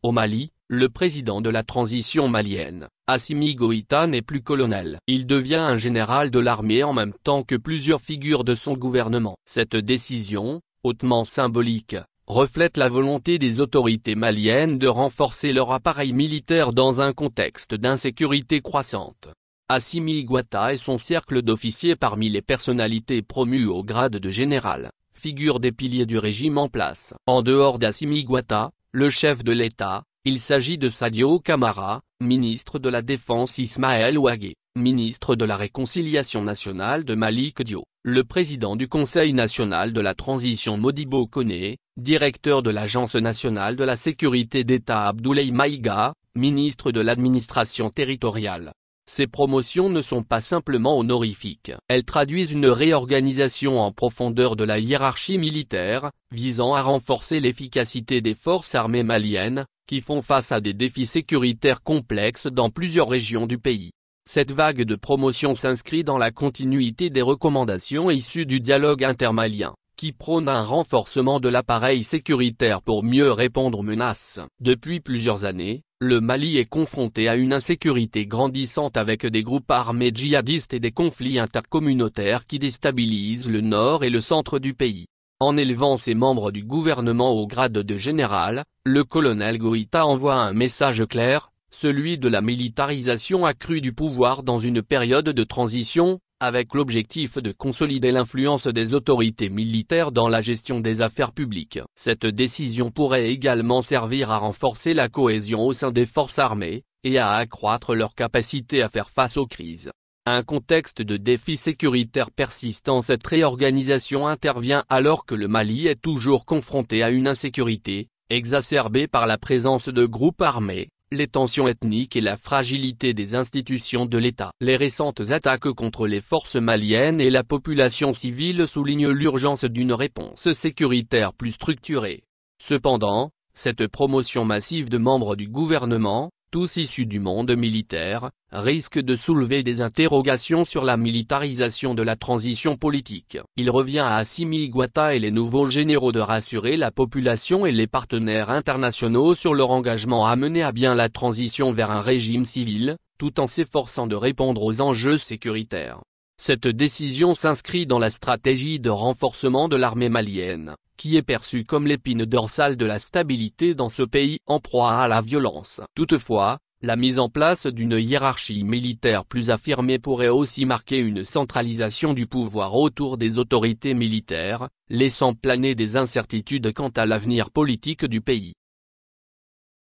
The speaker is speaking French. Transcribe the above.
Au Mali, le président de la transition malienne, Assimi Goïta n'est plus colonel. Il devient un général de l'armée en même temps que plusieurs figures de son gouvernement. Cette décision, hautement symbolique, reflète la volonté des autorités maliennes de renforcer leur appareil militaire dans un contexte d'insécurité croissante. Assimi Goïta et son cercle d'officiers parmi les personnalités promues au grade de général, figurent des piliers du régime en place. En dehors d'Assimi Goïta, le chef de l'État, il s'agit de Sadio Kamara, ministre de la Défense Ismaël Ouagué, ministre de la Réconciliation nationale de Malick Diop, le président du Conseil national de la transition Modibo Koné, directeur de l'Agence nationale de la sécurité d'État Abdoulaye Maïga, ministre de l'administration territoriale. Ces promotions ne sont pas simplement honorifiques, elles traduisent une réorganisation en profondeur de la hiérarchie militaire, visant à renforcer l'efficacité des forces armées maliennes, qui font face à des défis sécuritaires complexes dans plusieurs régions du pays. Cette vague de promotion s'inscrit dans la continuité des recommandations issues du dialogue intermalien, qui prône un renforcement de l'appareil sécuritaire pour mieux répondre aux menaces. Depuis plusieurs années, le Mali est confronté à une insécurité grandissante avec des groupes armés djihadistes et des conflits intercommunautaires qui déstabilisent le nord et le centre du pays. En élevant ses membres du gouvernement au grade de général, le colonel Goïta envoie un message clair, celui de la militarisation accrue du pouvoir dans une période de transition, avec l'objectif de consolider l'influence des autorités militaires dans la gestion des affaires publiques. Cette décision pourrait également servir à renforcer la cohésion au sein des forces armées, et à accroître leur capacité à faire face aux crises. Un contexte de défis sécuritaires persistant. Cette réorganisation intervient alors que le Mali est toujours confronté à une insécurité, exacerbée par la présence de groupes armés, les tensions ethniques et la fragilité des institutions de l'État. Les récentes attaques contre les forces maliennes et la population civile soulignent l'urgence d'une réponse sécuritaire plus structurée. Cependant, cette promotion massive de membres du gouvernement, tous issus du monde militaire, risque de soulever des interrogations sur la militarisation de la transition politique. Il revient à Assimi Goïta et les nouveaux généraux de rassurer la population et les partenaires internationaux sur leur engagement à mener à bien la transition vers un régime civil, tout en s'efforçant de répondre aux enjeux sécuritaires. Cette décision s'inscrit dans la stratégie de renforcement de l'armée malienne, qui est perçue comme l'épine dorsale de la stabilité dans ce pays en proie à la violence. Toutefois, la mise en place d'une hiérarchie militaire plus affirmée pourrait aussi marquer une centralisation du pouvoir autour des autorités militaires, laissant planer des incertitudes quant à l'avenir politique du pays.